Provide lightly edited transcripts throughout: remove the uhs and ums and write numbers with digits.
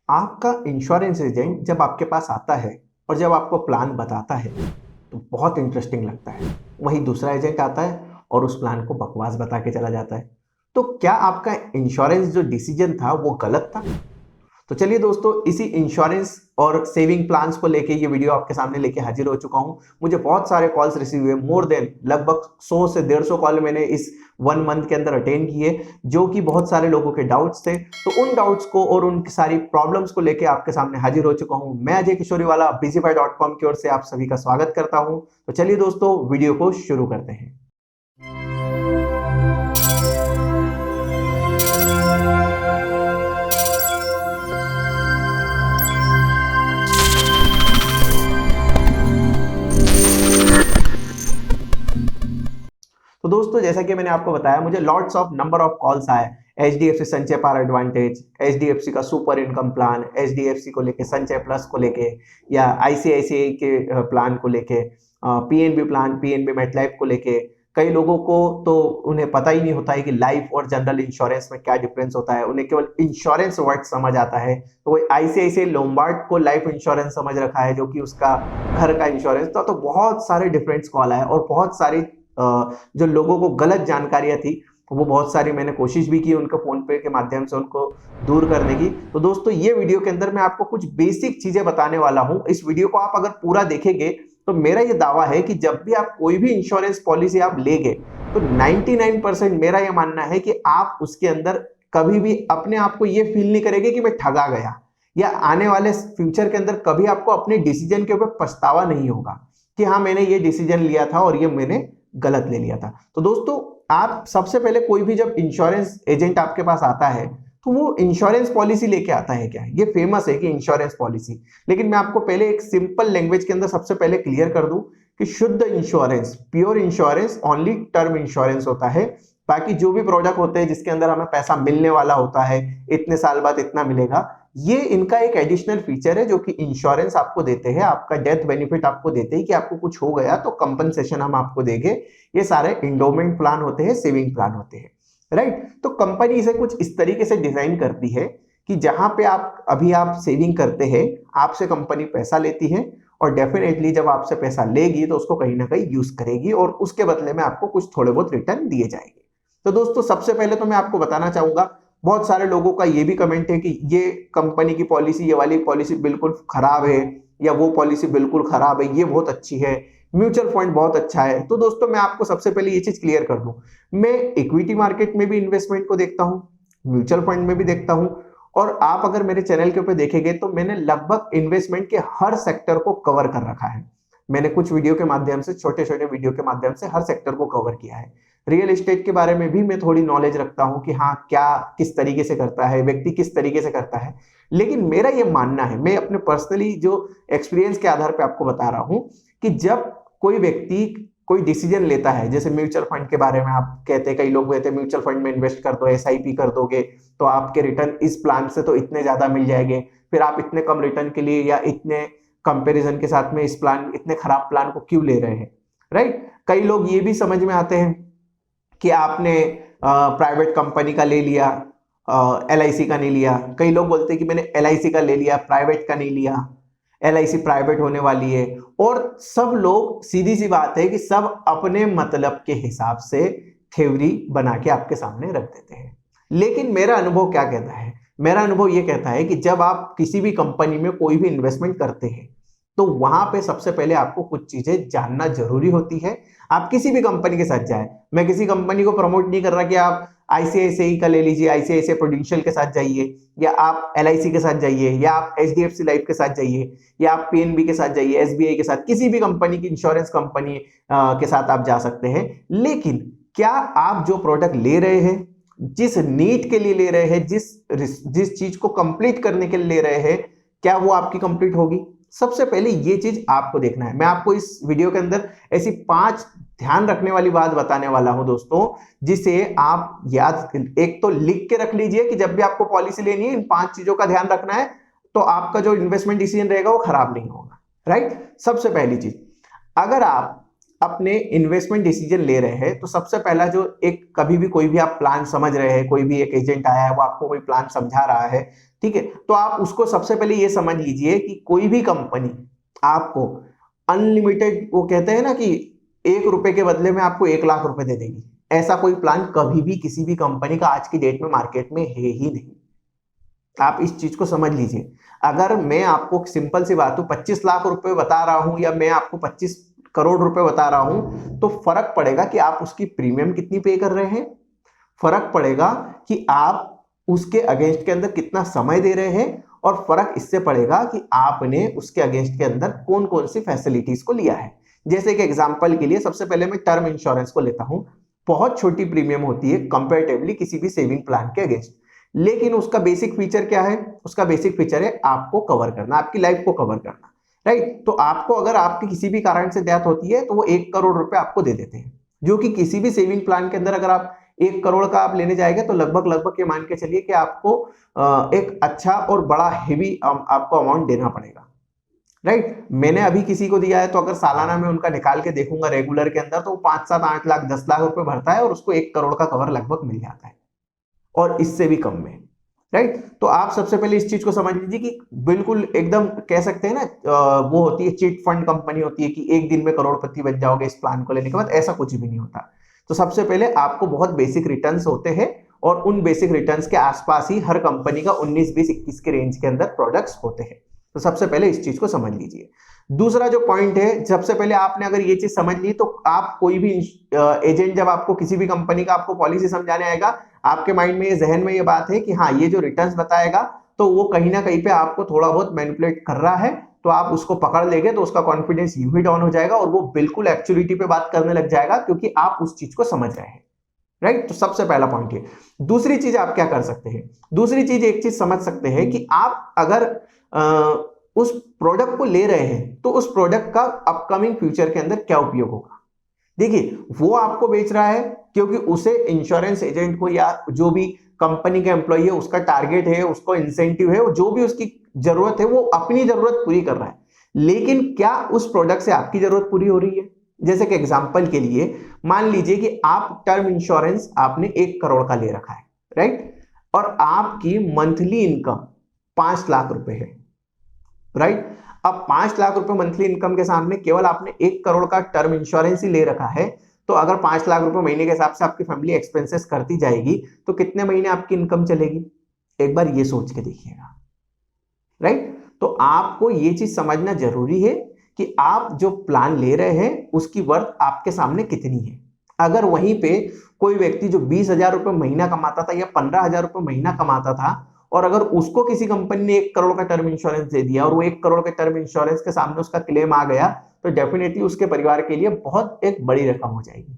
आपका insurance agent जब आपके पास आता है और जब आपको प्लान बताता है तो बहुत इंटरेस्टिंग लगता है। वहीं दूसरा एजेंट आता है और उस प्लान को बकवास बता के चला जाता है। तो क्या आपका इंश्योरेंस जो डिसीजन था वो गलत था? तो चलिए दोस्तों, इसी इंश्योरेंस और सेविंग प्लान्स को लेके ये वीडियो आपके सामने लेके हाजिर हो चुका हूं। मुझे बहुत सारे कॉल्स रिसीव हुए, मोर देन लगभग 100 से 150 कॉल मैंने इस 1 मंथ के अंदर अटेंड किए, जो कि बहुत सारे लोगों के डाउट्स थे। तो उन डाउट्स को और उनकी सारी प्रॉब्लम्स को लेके आपके सामने हाजिर हो चुका हूं। मैं अजय किशोरी वाला bizify.com की ओर से आप सभी का स्वागत करता हूं। तो चलिए दोस्तों, वीडियो को शुरू करते हैं। तो दोस्तों, जैसा कि मैंने आपको बताया, मुझे lots of number of calls आए। HDFC संचय पार एडवांटेज, HDFC का सुपर इनकम प्लान, HDFC को लेके संचय प्लस को लेके, या ICICI के प्लान को लेके, PNB प्लान, PNB मेटलाइफ को लेके। कई लोगों को तो उन्हें पता ही नहीं होता है कि लाइफ और जनरल इंश्योरेंस में क्या डिफरेंस होता है। उन्हें केवल इंश्योरेंस वर्ड समझ आता है। तो कोई ICICI लोम्बार्ड को लाइफ इंश्योरेंस समझ रखा है, जो कि उसका घर का इंश्योरेंस था। तो बहुत सारे डिफरेंस कॉल आए और बहुत सारी जो लोगों को गलत जानकारियां थी वो बहुत सारी मैंने कोशिश भी की उनके फोन पे के माध्यम से उनको दूर करने की। तो दोस्तों, ये वीडियो के अंदर मैं आपको कुछ बेसिक चीजें बताने वाला हूं। इस वीडियो को आप अगर पूरा देखेंगे तो मेरा ये दावा है कि जब भी आप कोई भी इंश्योरेंस पॉलिसी आप लेंगे तो 99% मेरा ये मानना है कि आप उसके अंदर कभी भी अपने आप को ये फील नहीं करेंगे कि मैं ठगा गया, या आने वाले फ्यूचर के अंदर कभी आपको अपने डिसीजन के ऊपर पछतावा नहीं होगा कि हाँ, मैंने ये डिसीजन लिया था और ये मैंने गलत ले लिया था। तो दोस्तों, आप सबसे पहले कोई भी जब इंश्योरेंस एजेंट आपके पास आता है तो वो इंश्योरेंस पॉलिसी लेके आता है क्या? ये फेमस है कि इंश्योरेंस पॉलिसी, लेकिन मैं आपको पहले एक सिंपल लैंग्वेज के अंदर सबसे पहले क्लियर कर दूं कि शुद्ध insurance, pure insurance only term insurance होता है। बाकी जो भी प्रोडक्ट होते हैं जिसके अंदर हमें पैसा मिलने वाला होता है, इतने साल बाद इतना मिलेगा, ये इनका एक एडिशनल फीचर है जो कि इंश्योरेंस आपको देते हैं। आपका डेथ बेनिफिट आपको देते हैं कि आपको कुछ हो गया तो कंपनसेशन हम आपको देंगे। ये सारे इंडोमेंट प्लान होते हैं, सेविंग प्लान होते हैं, राइट। तो कंपनी इसे कुछ इस तरीके से डिजाइन करती है कि जहां पे आप सेविंग करते हैं, आपसे कंपनी पैसा लेती है और डेफिनेटली जब आपसे पैसा लेगी तो उसको कहीं ना कहीं यूज करेगी और उसके बदले में आपको कुछ थोड़े बहुत रिटर्न दिए जाएंगे। तो दोस्तों, सबसे पहले तो मैं आपको बताना चाहूंगा, बहुत सारे लोगों का ये भी कमेंट है कि ये कंपनी की पॉलिसी, ये वाली पॉलिसी बिल्कुल खराब है, या वो पॉलिसी बिल्कुल खराब है, ये बहुत अच्छी है, म्यूचुअल फंड बहुत अच्छा है। तो दोस्तों, मैं आपको सबसे पहले ये चीज क्लियर कर दूं, मैं इक्विटी मार्केट में भी इन्वेस्टमेंट को देखता हूं, म्यूचुअल फंड में भी देखता हूं, और आप अगर मेरे चैनल के ऊपर देखेंगे तो मैंने लगभग इन्वेस्टमेंट के हर सेक्टर को कवर कर रखा है। मैंने कुछ वीडियो के माध्यम से, छोटे छोटे वीडियो के माध्यम से हर सेक्टर को कवर किया है। रियल एस्टेट के बारे में भी मैं थोड़ी नॉलेज रखता हूं कि हाँ, क्या किस तरीके से करता है व्यक्ति, किस तरीके से करता है। लेकिन मेरा ये मानना है, मैं अपने पर्सनली जो एक्सपीरियंस के आधार पे आपको बता रहा हूं, कि जब कोई व्यक्ति कोई डिसीजन लेता है, जैसे म्यूचुअल फंड के बारे में आप कहते हैं, कई लोग कहते हैं म्यूचुअल फंड में इन्वेस्ट कर दो, SIP कर दोगे तो आपके रिटर्न इस प्लान से तो इतने ज्यादा मिल जाएंगे, फिर आप इतने कम रिटर्न के लिए या इतने कंपैरिजन के साथ में इस प्लान, इतने खराब प्लान को क्यों ले रहे हैं, राइट। कई लोग ये भी समझ में आते हैं कि आपने प्राइवेट कंपनी का ले लिया, LIC का नहीं लिया। कई लोग बोलते हैं कि मैंने LIC का ले लिया, प्राइवेट का नहीं लिया, LIC प्राइवेट होने वाली है। और सब लोग, सीधी सी बात है कि सब अपने मतलब के हिसाब से थ्योरी बना के आपके सामने रख देते हैं। लेकिन मेरा अनुभव क्या कहता है? मेरा अनुभव यह कहता है कि जब आप किसी भी कंपनी में कोई भी इन्वेस्टमेंट करते हैं तो वहां पे सबसे पहले आपको कुछ चीजें जानना जरूरी होती है। आप किसी भी कंपनी के साथ जाए, मैं किसी कंपनी को प्रमोट नहीं कर रहा कि आप ICICI का ले लीजिए, ICICI प्रूडेंशियल के साथ जाइए, या आप LIC के साथ जाइए, या आप HDFC लाइफ के साथ जाइए, या आप PNB के साथ जाइए, SBI के साथ, किसी भी कंपनी की, इंश्योरेंस कंपनी के साथ आप जा सकते हैं। लेकिन क्या आप जो प्रोडक्ट ले रहे हैं, जिस नीड के लिए ले रहे हैं, जिस चीज को कंप्लीट करने के लिए ले रहे हैं, क्या वो आपकी कंप्लीट होगी? सबसे पहले ये चीज आपको देखना है। मैं आपको इस वीडियो के अंदर ऐसी 5 ध्यान रखने वाली बात बताने वाला हूं दोस्तों, जिसे आप याद, एक तो लिख के रख लीजिए कि जब भी आपको पॉलिसी लेनी है इन 5 चीजों का ध्यान रखना है, तो आपका जो इन्वेस्टमेंट डिसीजन रहेगा वो खराब नहीं होगा, राइट। सबसे पहली चीज, अगर आप अपने इन्वेस्टमेंट डिसीजन ले रहे हैं तो सबसे पहला जो एक कभी भी कोई भी आप प्लान समझ रहे हैं, कोई भी एक एजेंट आया है वो आपको कोई प्लान समझा रहा है, ठीक है, तो आप उसको सबसे पहले ये समझ लीजिए कि कोई भी कंपनी आपको अनलिमिटेड, वो कहते हैं ना कि 1 रुपए के बदले में आपको 1 लाख रुपए दे देगी, ऐसा कोई प्लान कभी भी किसी भी कंपनी का आज की डेट में मार्केट में है ही नहीं। आप इस चीज को समझ लीजिए। अगर मैं आपको सिंपल सी बात हूं 25 लाख रुपए बता रहा हूं या मैं आपको 25 करोड़ रुपए बता रहा हूं, तो फर्क पड़ेगा कि आप उसकी प्रीमियम कितनी पे कर रहे हैं, फर्क पड़ेगा कि आप उसके अगेंस्ट के अंदर कितना समय दे रहे हैं, और फर्क इससे पड़ेगा कि आपने उसके अगेंस्ट के अंदर कौन कौन सी फैसिलिटीज को लिया है। जैसे कि एग्जांपल के लिए सबसे पहले मैं टर्म इंश्योरेंस को लेता हूं। बहुत छोटी प्रीमियम होती है कंपैरेटिवली किसी भी सेविंग प्लान के अगेंस्ट, लेकिन उसका बेसिक फीचर क्या है? उसका बेसिक फीचर है आपको कवर करना, आपकी लाइफ को कवर करना, राइट। तो आपको अगर आपकी किसी भी कारण से डेथ होती है तो वो 1 करोड़ रुपए आपको दे देते हैं, जो कि किसी भी सेविंग प्लान के अंदर अगर आप 1 करोड़ का आप लेने जाएंगे तो लगभग ये मान के चलिए कि आपको एक अच्छा और बड़ा हेवी आपको अमाउंट देना पड़ेगा, राइट। मैंने अभी किसी को दिया है तो अगर सालाना में उनका निकाल के देखूंगा रेगुलर के अंदर तो 5, 7, 8 लाख 10 लाख रुपए भरता है और उसको 1 करोड़ का कवर लगभग मिल जाता है, और इससे भी कम में, राइट। तो आप सबसे पहले इस चीज को समझ लीजिए कि बिल्कुल एकदम कह सकते हैं ना वो होती है चिट फंड कंपनी होती है कि एक दिन में करोड़पति बन जाओगे इस प्लान को लेने के बाद, ऐसा कुछ भी नहीं होता। तो सबसे पहले आपको बहुत बेसिक रिटर्न्स होते हैं और उन बेसिक रिटर्न्स के आसपास ही हर कंपनी का 19, 20, 21 के रेंज के अंदर प्रोडक्ट्स होते हैं। तो सबसे पहले इस चीज को समझ लीजिए। दूसरा जो पॉइंट है, सबसे पहले आपने अगर ये चीज समझ ली तो आप कोई भी एजेंट जब आपको किसी भी कंपनी का आपको पॉलिसी समझाने आएगा, आपके माइंड में ये जहन में ये बात है कि हाँ ये जो रिटर्न्स बताएगा तो वो कहीं ना कहीं पे आपको थोड़ा बहुत मैनिपुलेट कर रहा है, तो आप उसको पकड़ लेंगे तो उसका कॉन्फिडेंस यूं ही डाउन हो जाएगा और वो बिल्कुल एक्चुअलिटी पे बात करने लग जाएगा क्योंकि आप उस चीज को समझ रहे हैं, राइट। तो सबसे पहला पॉइंट है। दूसरी चीज आप क्या कर सकते हैं? दूसरी चीज एक चीज समझ सकते हैं कि आप अगर उस प्रोडक्ट को ले रहे हैं तो उस प्रोडक्ट का अपकमिंग फ्यूचर के अंदर क्या उपयोग होगा। देखिए वो आपको बेच रहा है क्योंकि उसे इंश्योरेंस एजेंट को या जो भी कंपनी का एम्प्लॉय है उसका टारगेट है, उसको इंसेंटिव है, जो भी उसकी जरूरत है वो अपनी जरूरत पूरी कर रहा है, लेकिन क्या उस प्रोडक्ट से आपकी जरूरत पूरी हो रही है? जैसे कि एग्जांपल के लिए मान लीजिए कि आप टर्म इंश्योरेंस आपने 1 करोड़ का ले रखा है, राइट, और आपकी मंथली इनकम 5 लाख रुपए है, राइट। अब 5 लाख रुपए मंथली इनकम के सामने केवल आपने 1 करोड़ का टर्म इंश्योरेंस ही ले रखा है, तो अगर 5 लाख रुपए महीने के हिसाब से आपकी फैमिली एक्सपेंसेस करती जाएगी तो कितने महीने आपकी इनकम चलेगी? एक बार ये सोच के देखिएगा, राइट। तो आपको ये चीज समझना जरूरी है कि आप जो प्लान ले रहे हैं उसकी वर्थ आपके सामने कितनी है। अगर वहीं पे कोई व्यक्ति जो 20,000 रुपए महीना कमाता था या 15,000 रुपए महीना कमाता था और अगर उसको किसी कंपनी ने 1 करोड़ का टर्म इंश्योरेंस दे दिया और वो 1 करोड़ के टर्म इंश्योरेंस के सामने उसका क्लेम आ गया तो डेफिनेटली उसके परिवार के लिए बहुत एक बड़ी रकम हो जाएगी।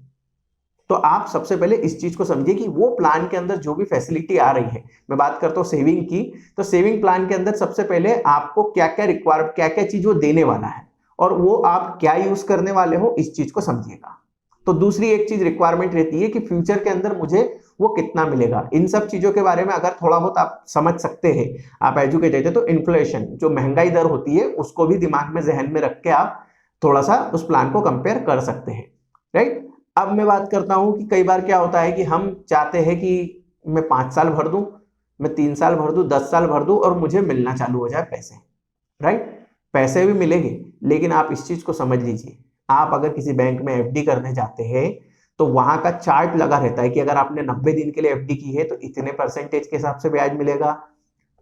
तो आप सबसे पहले इस चीज को समझिए कि वो प्लान के अंदर जो भी फैसिलिटी आ रही है, मैं बात करता हूं सेविंग की, तो सेविंग प्लान के अंदर सबसे पहले आपको क्या क्या चीज वो देने वाला है और वो आप क्या यूज करने वाले हो इस चीज को समझिएगा। तो दूसरी एक चीज रिक्वायरमेंट रहती है कि फ्यूचर के अंदर मुझे वो कितना मिलेगा। इन सब चीजों के बारे में अगर थोड़ा बहुत आप समझ सकते हैं, आप एजुकेटेड है, तो इन्फ्लेशन जो महंगाई दर होती है उसको भी दिमाग में जहन में रख के आप थोड़ा सा उस प्लान को कंपेयर कर सकते हैं, राइट। अब मैं बात करता हूं कि कई बार क्या होता है कि हम चाहते हैं कि मैं 5 साल भर दूं, मैं 3 साल भर दूं, 10 साल भर दूं और मुझे मिलना चालू हो जाए पैसे, राइट। पैसे भी मिलेंगे, लेकिन आप इस चीज को समझ लीजिए, आप अगर किसी बैंक में एफडी करने जाते हैं तो वहां का चार्ट लगा रहता है कि अगर आपने 90 दिन के लिए एफडी की है तो इतने परसेंटेज के हिसाब से ब्याज मिलेगा,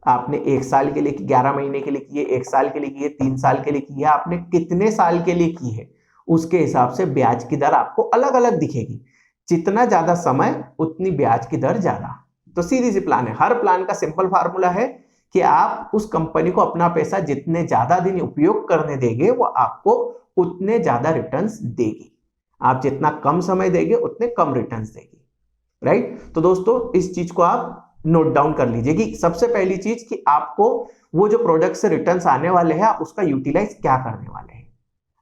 आपने 1 साल के लिए 11 महीने के लिए की है, 1 साल के लिए की है, 3 साल के लिए की है, आपने कितने साल के लिए की है उसके हिसाब से ब्याज की दर आपको अलग अलग दिखेगी। जितना ज्यादा समय उतनी ब्याज की दर ज्यादा। तो सीधी सी प्लान है, हर प्लान का सिंपल फार्मूला है कि आप उस कंपनी को अपना पैसा जितने ज्यादा दिन उपयोग करने देंगे वो आपको उतने ज्यादा रिटर्न्स देगी, आप जितना कम समय देंगे उतने कम रिटर्न्स देगी, राइट। तो दोस्तों इस चीज को आप नोट डाउन कर लीजिए कि सबसे पहली चीज कि आपको वो जो प्रोडक्ट से रिटर्न्स आने वाले हैं आप उसका यूटिलाइज क्या करने वाले हैं।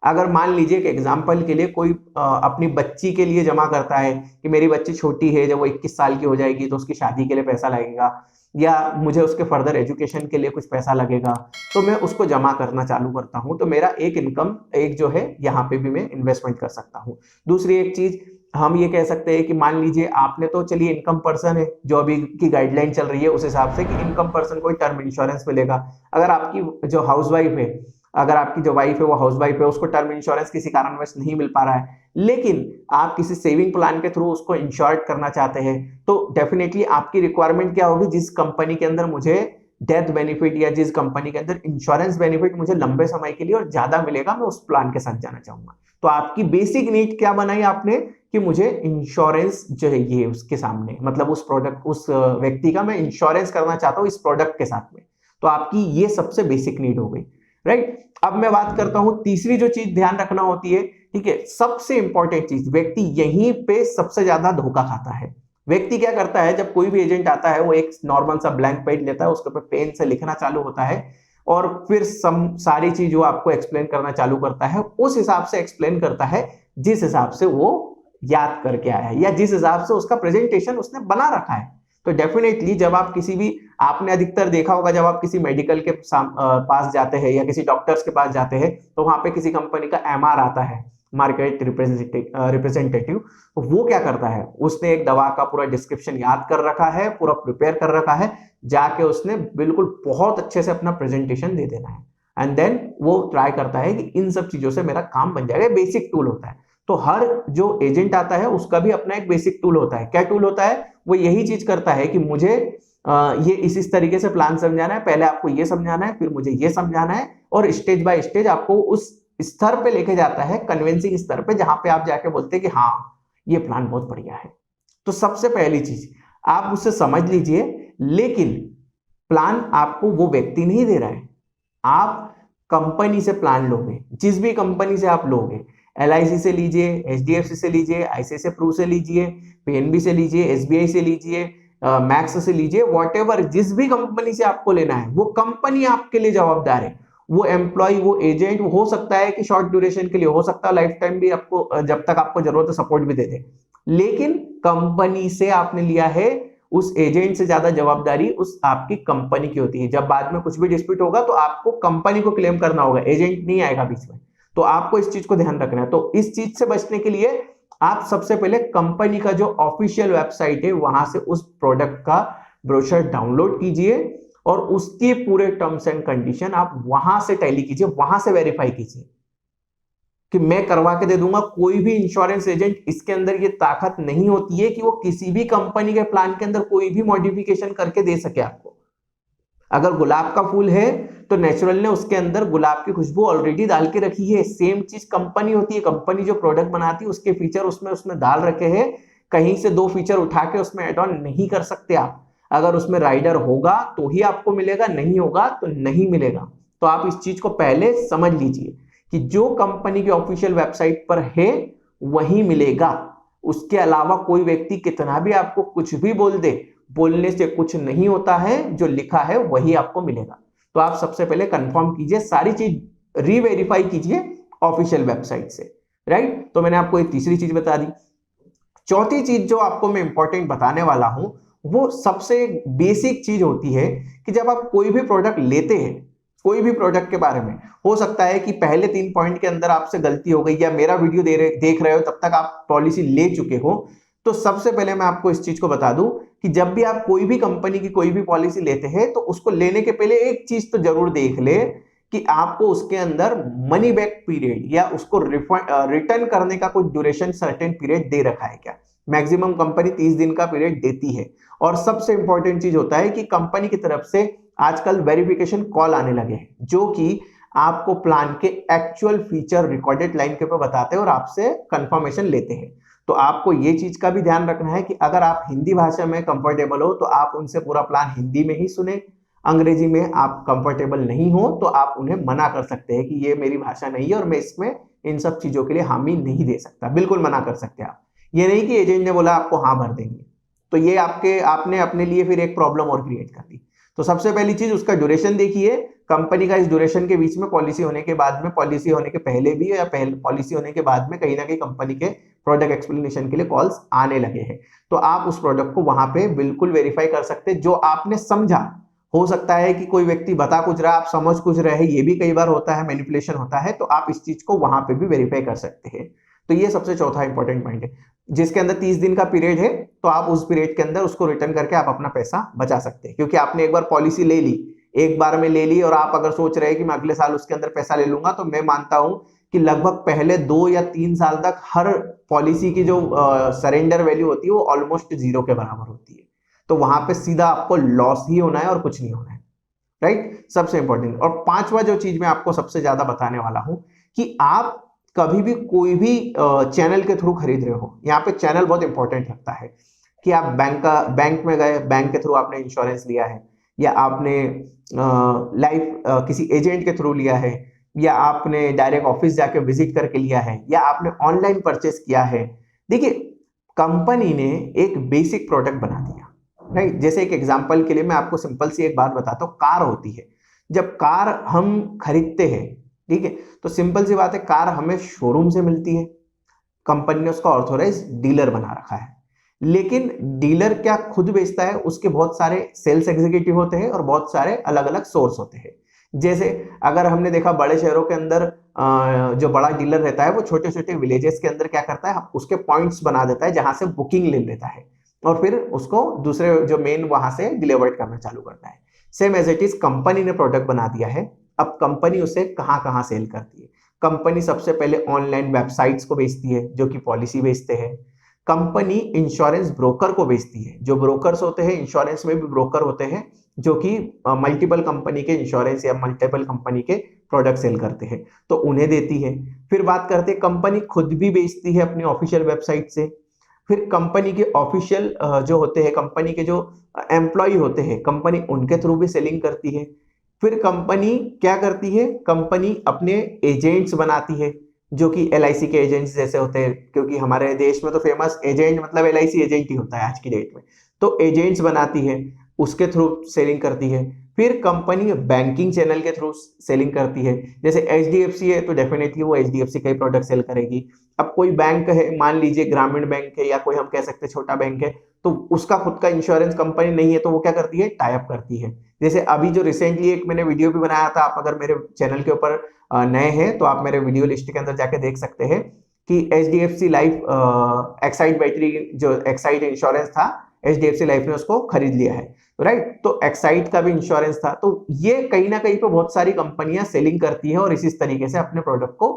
अगर मान लीजिए कि एग्जाम्पल के लिए कोई अपनी बच्ची के लिए जमा करता है कि मेरी बच्ची छोटी है, जब वो 21 साल की हो जाएगी तो उसकी शादी के लिए पैसा लगेगा, या मुझे उसके फर्दर एजुकेशन के लिए कुछ पैसा लगेगा, तो मैं उसको जमा करना चालू करता हूं, तो मेरा एक इनकम एक जो है यहाँ पे भी मैं इन्वेस्टमेंट कर सकता हूँ। दूसरी एक चीज हम ये कह सकते हैं कि मान लीजिए आपने तो चलिए इनकम पर्सन है, जो अभी की गाइडलाइन चल रही है उस हिसाब से कि इनकम पर्सन को टर्म इंश्योरेंस मिलेगा। अगर आपकी जो हाउसवाइफ है, अगर आपकी जो वाइफ है वो हाउसवाइफ है, उसको टर्म इंश्योरेंस किसी कारणवश नहीं मिल पा रहा है, लेकिन आप किसी सेविंग प्लान के थ्रू उसको इंश्योर्ड करना चाहते हैं, तो डेफिनेटली आपकी रिक्वायरमेंट क्या होगी, जिस कंपनी के अंदर मुझे डेथ बेनिफिट या जिस कंपनी के अंदर इंश्योरेंस बेनिफिट मुझे लंबे समय के लिए और ज्यादा मिलेगा, मैं उस प्लान के साथ जाना चाहूंगा। तो आपकी बेसिक नीड क्या बनाई आपने कि मुझे इंश्योरेंस जो है ये उसके सामने, मतलब उस प्रोडक्ट, उस व्यक्ति का मैं इंश्योरेंस करना चाहता हूं इस प्रोडक्ट के साथ में, तो आपकी ये सबसे बेसिक नीड हो गई, राइट। अब मैं बात करता हूं तीसरी जो चीज ध्यान रखना होती है, ठीक है, सबसे इंपॉर्टेंट चीज, व्यक्ति यहीं पे सबसे ज्यादा धोखा खाता है। व्यक्ति क्या करता है, जब कोई भी एजेंट आता है वो एक नॉर्मल सा ब्लैंक पेज लेता है, उसके ऊपर पेन से लिखना चालू होता है और फिर सारी चीज वो आपको एक्सप्लेन करना चालू करता है, उस हिसाब से एक्सप्लेन करता है जिस हिसाब से वो याद करके आया है या जिस हिसाब से उसका प्रेजेंटेशन उसने बना रखा है। तो डेफिनेटली जब आप किसी भी, आपने अधिकतर देखा होगा जब आप किसी मेडिकल के पास जाते हैं या किसी डॉक्टर्स के पास जाते हैं, तो वहां पे किसी कंपनी का एमआर आता है, मार्केट रिप्रेजेंटेटिव, तो वो क्या करता है, उसने एक दवा का पूरा डिस्क्रिप्शन याद कर रखा है, पूरा प्रिपेयर कर रखा है, जाके उसने बिल्कुल बहुत अच्छे से अपना प्रेजेंटेशन दे देना है, एंड देन वो ट्राई करता है कि इन सब चीजों से मेरा काम बन जाएगा। बेसिक टूल होता है। तो हर जो एजेंट आता है उसका भी अपना एक बेसिक टूल होता है। क्या टूल होता है? वो यही चीज करता है कि मुझे ये इस तरीके से प्लान समझाना है, पहले आपको ये समझाना है, फिर मुझे ये समझाना है, और स्टेज बाय स्टेज आपको उस स्तर पे लेके जाता है, कन्विंसिंग स्तर पे, जहां पे आप जाके बोलते हैं कि हाँ ये प्लान बहुत बढ़िया है। तो सबसे पहली चीज आप उससे समझ लीजिए, लेकिन प्लान आपको वो व्यक्ति नहीं दे रहा है, आप कंपनी से प्लान लोगे, जिस भी कंपनी से आप लोगे, LIC से लीजिए, HDFC से लीजिए, ICICI प्रू से लीजिए, PNB से लीजिए, SBI से लीजिए, मैक्स से लीजिए, व्हाटएवर, जिस भी कंपनी से आपको लेना है वो कंपनी आपके लिए जवाबदार है। वो एम्प्लॉय, वो एजेंट हो सकता है कि शॉर्ट ड्यूरेशन के लिए, हो सकता है लाइफ टाइम भी आपको, जब तक आपको जरूरत है सपोर्ट भी दे दे, लेकिन कंपनी से आपने लिया है, उस एजेंट से ज्यादा जवाबदारी उस आपकी कंपनी की होती है। जब बाद में कुछ भी डिस्प्यूट होगा तो आपको कंपनी को क्लेम करना होगा, एजेंट नहीं आएगा बीच में। तो आपको इस चीज को ध्यान रखना है। तो इस चीज से बचने के लिए आप सबसे पहले कंपनी का जो ऑफिशियल वेबसाइट है वहां से उस प्रोडक्ट का ब्रोशर डाउनलोड कीजिए और उसके पूरे टर्म्स एंड कंडीशन आप वहां से टैली कीजिए, वहां से वेरीफाई कीजिए कि मैं करवा के दे दूंगा। कोई भी इंश्योरेंस एजेंट, इसके अंदर ये ताकत नहीं होती है कि वो किसी भी कंपनी के प्लान के अंदर कोई भी मॉडिफिकेशन करके दे सके आपको। अगर गुलाब का फूल है तो नेचुरल ने उसके अंदर गुलाब की खुशबू ऑलरेडी डाल के रखी है। सेम चीज कंपनी होती है, कंपनी जो प्रोडक्ट बनाती है उसके फीचर उसमें डाल रखे हैं, कहीं से 2 फीचर उठा के उसमें एड ऑन नहीं कर सकते आप। अगर उसमें राइडर होगा तो ही आपको मिलेगा, नहीं होगा तो नहीं मिलेगा। तो आप इस चीज को पहले समझ लीजिए कि जो कंपनी की ऑफिशियल वेबसाइट पर है वही मिलेगा। उसके अलावा कोई व्यक्ति कितना भी आपको कुछ भी बोल दे, बोलने से कुछ नहीं होता है, जो लिखा है वही आपको मिलेगा। तो आप सबसे पहले कंफर्म कीजिए, सारी चीज रीवेरीफाई कीजिए ऑफिशियल वेबसाइट से, राइट। तो मैंने आपको एक तीसरी चीज बता दी। चौथी चीज जो आपको मैं इंपॉर्टेंट बताने वाला हूं, वो सबसे बेसिक चीज होती है कि जब आप कोई भी प्रोडक्ट लेते हैं, कोई भी प्रोडक्ट के बारे में, हो सकता है कि पहले 3 पॉइंट के अंदर आपसे गलती हो गई, या मेरा वीडियो देख रहे हो तब तक आप पॉलिसी ले चुके हो। तो सबसे पहले मैं आपको इस चीज को बता दूं कि जब भी आप कोई भी कंपनी की कोई भी पॉलिसी लेते हैं तो उसको लेने के पहले एक चीज तो जरूर देख ले कि आपको उसके अंदर मनी बैक पीरियड या उसको रिटर्न करने का कोई ड्यूरेशन सर्टेन पीरियड दे रखा है क्या। मैक्सिमम कंपनी 30 दिन का पीरियड देती है। और सबसे इंपॉर्टेंट चीज होता है कि कंपनी की तरफ से आजकल वेरिफिकेशन कॉल आने लगे हैं, जो कि आपको प्लान के एक्चुअल फीचर रिकॉर्डेड लाइन के ऊपर बताते हैं और आपसे कंफर्मेशन लेते हैं। तो आपको ये चीज का भी ध्यान रखना है कि अगर आप हिंदी भाषा में कंफर्टेबल हो तो आप उनसे पूरा प्लान हिंदी में ही सुने। अंग्रेजी में आप कंफर्टेबल नहीं हो तो आप उन्हें मना कर सकते हैं कि ये मेरी भाषा नहीं है और मैं इसमें इन सब चीजों के लिए हामी नहीं दे सकता। बिल्कुल मना कर सकते हैं आप। ये नहीं कि एजेंट ने बोला आपको हाँ भर देंगे, तो ये आपने अपने लिए फिर एक प्रॉब्लम और क्रिएट कर दी। तो सबसे पहली चीज उसका ड्यूरेशन देखिए, कंपनी का इस ड्यूरेशन के बीच में पॉलिसी होने के बाद में, पॉलिसी होने के पहले भी या पहले पॉलिसी होने के बाद में कहीं ना कहीं कंपनी के प्रोडक्ट एक्सप्लेनेशन के लिए कॉल्स आने लगे हैं। तो आप उस प्रोडक्ट को वहां पे बिल्कुल वेरीफाई कर सकते हैं जो आपने समझा। हो सकता है कि कोई व्यक्ति बता कुछ रहा, आप समझ कुछ रहे हैं, ये भी कई बार होता है, मैनिपुलेशन होता है, तो आप इस चीज को वहां पे भी वेरीफाई कर सकते हैं। तो ये सबसे चौथा इंपॉर्टेंट पॉइंट है, जिसके अंदर 30 दिन का पीरियड है, तो आप उस पीरियड के अंदर उसको रिटर्न करके आप अपना पैसा बचा सकते हैं। क्योंकि आपने एक बार पॉलिसी ले ली, एक बार में ले ली, और आप अगर सोच रहे हैं कि मैं अगले साल उसके अंदर पैसा ले लूंगा, तो मैं मानता हूं कि लगभग पहले 2 या 3 साल तक हर पॉलिसी की जो सरेंडर वैल्यू होती है वो ऑलमोस्ट 0 के बराबर होती है। तो वहां पे सीधा आपको लॉस ही होना है और कुछ नहीं होना है, राइट। सबसे इंपॉर्टेंट। और पांचवा जो चीज मैं आपको सबसे ज्यादा बताने वाला हूं कि आप कभी भी कोई भी चैनल के थ्रू खरीद रहे हो, यहाँ पे चैनल बहुत इंपॉर्टेंट लगता है कि आप बैंक में गए, बैंक के थ्रू आपने इंश्योरेंस लिया है, या आपने लाइफ किसी एजेंट के थ्रू लिया है, या आपने डायरेक्ट ऑफिस जाके विजिट करके लिया है, या आपने ऑनलाइन परचेस किया है। देखिए, कंपनी ने एक बेसिक प्रोडक्ट बना दिया, राइट। जैसे एक एग्जांपल के लिए मैं आपको सिंपल सी एक बात बताता हूँ। कार होती है, जब कार हम खरीदते हैं, ठीक है, तो सिंपल सी बात है, कार हमें शोरूम से मिलती है, कंपनी ने उसका ऑथोराइज डीलर बना रखा है। लेकिन डीलर क्या खुद बेचता है? उसके बहुत सारे सेल्स एग्जीक्यूटिव होते हैं और बहुत सारे अलग अलग सोर्स होते हैं। जैसे अगर हमने देखा बड़े शहरों के अंदर जो बड़ा डीलर रहता है वो छोटे छोटे विलेजेस के अंदर क्या करता है, उसके पॉइंट्स बना देता है जहां से बुकिंग ले लेता है, और फिर उसको दूसरे जो मेन वहां से डिलीवर करना चालू करता है। Same as it is company ने प्रोडक्ट बना दिया है। अब कंपनी उसे कहां कहां सेल करती है? कंपनी सबसे पहले ऑनलाइन वेबसाइट्स को बेचती है जो कि पॉलिसी बेचते हैं। कंपनी इंश्योरेंस ब्रोकर को बेचती है, जो ब्रोकर्स होते हैं, इंश्योरेंस में भी ब्रोकर होते हैं जो कि मल्टीपल कंपनी के इंश्योरेंस या मल्टीपल कंपनी के प्रोडक्ट सेल करते हैं, तो उन्हें देती है। फिर बात करते हैं, कंपनी खुद भी बेचती है अपनी ऑफिशियल वेबसाइट से। फिर कंपनी के ऑफिशियल जो होते हैं, कंपनी के जो एम्प्लॉय होते हैं, कंपनी उनके थ्रू भी सेलिंग करती है। फिर कंपनी क्या करती है? कंपनी अपने एजेंट्स बनाती है जो कि LIC के एजेंट्स जैसे होते हैं, क्योंकि हमारे देश में तो फेमस एजेंट मतलब LIC एजेंट ही होता है आज की डेट में। तो एजेंट्स बनाती है, उसके थ्रू सेलिंग करती है। फिर कंपनी बैंकिंग चैनल के थ्रू सेलिंग करती है। जैसे HDFC है तो डेफिनेटली वो HDFC का ही प्रोडक्ट सेल करेगी। अब कोई बैंक है, मान लीजिए ग्रामीण बैंक है, या कोई हम कह सकते हैं छोटा बैंक है, तो उसका खुद का इंश्योरेंस कंपनी नहीं है, तो वो क्या करती है? टाई अप करती है। जैसे अभी जो रिसेंटली एक मैंने वीडियो भी बनाया था, आप अगर मेरे चैनल के ऊपर नए हैं तो आप मेरे वीडियो लिस्ट के अंदर जाके देख सकते हैं कि HDFC लाइफ एक्साइड बैटरी, जो एक्साइड इंश्योरेंस था, HDFC लाइफ ने उसको खरीद लिया है, राइट। तो एक्साइड का भी इंश्योरेंस था। तो ये कहीं ना कहीं पे बहुत सारी कंपनियां सेलिंग करती है और इस तरीके से अपने प्रोडक्ट को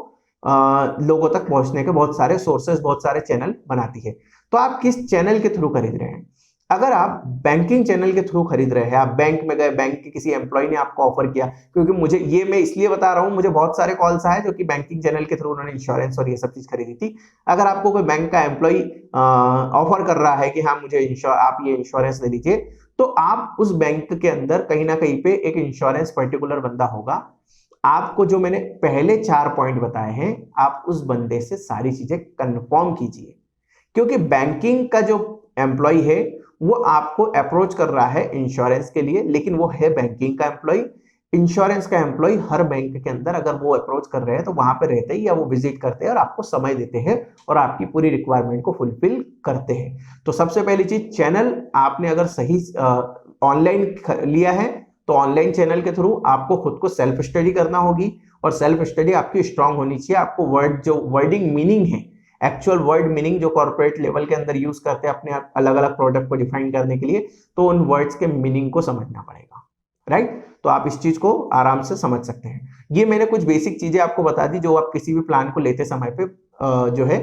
लोगों तक पहुंचने के बहुत सारे सोर्सेस, बहुत सारे चैनल बनाती है। तो आप किस चैनल के थ्रू खरीद रहे हैं? अगर आप बैंकिंग चैनल के थ्रू खरीद रहे हैं, आप बैंक में गए, बैंक के किसी एम्प्लॉय ने आपको ऑफर किया, क्योंकि मुझे ये मैं इसलिए बता रहा हूं, मुझे बहुत सारे कॉल्स आए जो कि बैंकिंग चैनल के थ्रू उन्होंने इंश्योरेंस और ये सब चीज खरीदी थी। अगर आपको कोई बैंक का एम्प्लॉय ऑफर कर रहा है कि हाँ मुझे आप ये इंश्योरेंस ले लीजिए, तो आप उस बैंक के अंदर कहीं ना कहीं पे एक इंश्योरेंस पर्टिकुलर बंदा होगा। आपको जो मैंने पहले 4 पॉइंट बताए हैं, आप उस बंदे से सारी चीजें कंफर्म कीजिए, क्योंकि बैंकिंग का जो एम्प्लॉय है वो आपको अप्रोच कर रहा है इंश्योरेंस के लिए, लेकिन वो है बैंकिंग का एम्प्लॉय। इंश्योरेंस का एम्प्लॉय हर बैंक के अंदर अगर वो अप्रोच कर रहे हैं तो वहां पे रहते ही, या वो विजिट करते हैं और आपको समय देते हैं और आपकी पूरी रिक्वायरमेंट को फुलफिल करते हैं। तो सबसे पहली चीज, चैनल आपने अगर सही ऑनलाइन लिया है तो ऑनलाइन चैनल के थ्रू आपको खुद को सेल्फ स्टडी करना होगी, और सेल्फ स्टडी आपकी स्ट्रांग होनी चाहिए। आपको वर्डिंग मीनिंग है, एक्चुअल वर्ड मीनिंग जो कॉर्पोरेट लेवल के अंदर यूज करते हैं अपने अलग अलग प्रोडक्ट को डिफाइन करने के लिए, तो उन वर्ड्स के मीनिंग को समझना पड़ेगा, राइट। तो आप इस चीज को आराम से समझ सकते हैं। ये मैंने कुछ बेसिक चीजें आपको बता दी जो आप किसी भी प्लान को लेते समय पे जो है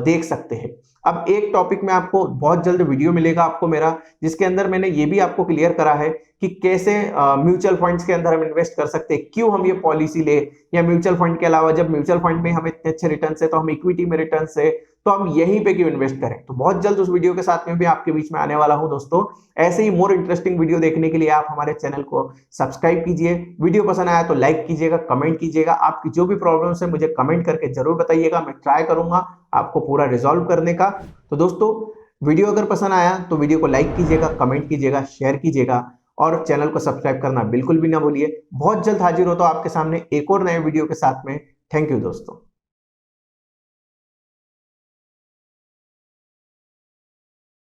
देख सकते हैं। अब एक टॉपिक में आपको बहुत जल्द वीडियो मिलेगा आपको मेरा, जिसके अंदर मैंने ये भी आपको क्लियर करा है कि कैसे म्यूचुअल फंड्स के अंदर हम इन्वेस्ट कर सकते हैं, क्यों हम ये पॉलिसी ले, या म्यूचुअल फंड के अलावा जब म्यूचुअल फंड में हमें इतने अच्छे रिटर्न है तो हम इक्विटी में रिटर्न है, तो हम यहीं पे क्यों इन्वेस्ट करें। तो बहुत जल्द उस वीडियो के साथ में भी आपके बीच में आने वाला हूं दोस्तों। ऐसे ही मोर इंटरेस्टिंग वीडियो देखने के लिए आप हमारे चैनल को सब्सक्राइब कीजिए। वीडियो पसंद आया तो लाइक कीजिएगा, कमेंट कीजिएगा, आपकी जो भी प्रॉब्लम्स है मुझे कमेंट करके जरूर बताइएगा, मैं ट्राई करूंगा आपको पूरा रिजॉल्व करने का। तो दोस्तों, वीडियो अगर पसंद आया तो वीडियो को लाइक कीजिएगा, कमेंट कीजिएगा, शेयर कीजिएगा, और चैनल को सब्सक्राइब करना बिल्कुल भी ना भूलिए। बहुत जल्द हाजिर होता हूं आपके सामने एक और नए वीडियो के साथ में। थैंक यू दोस्तों।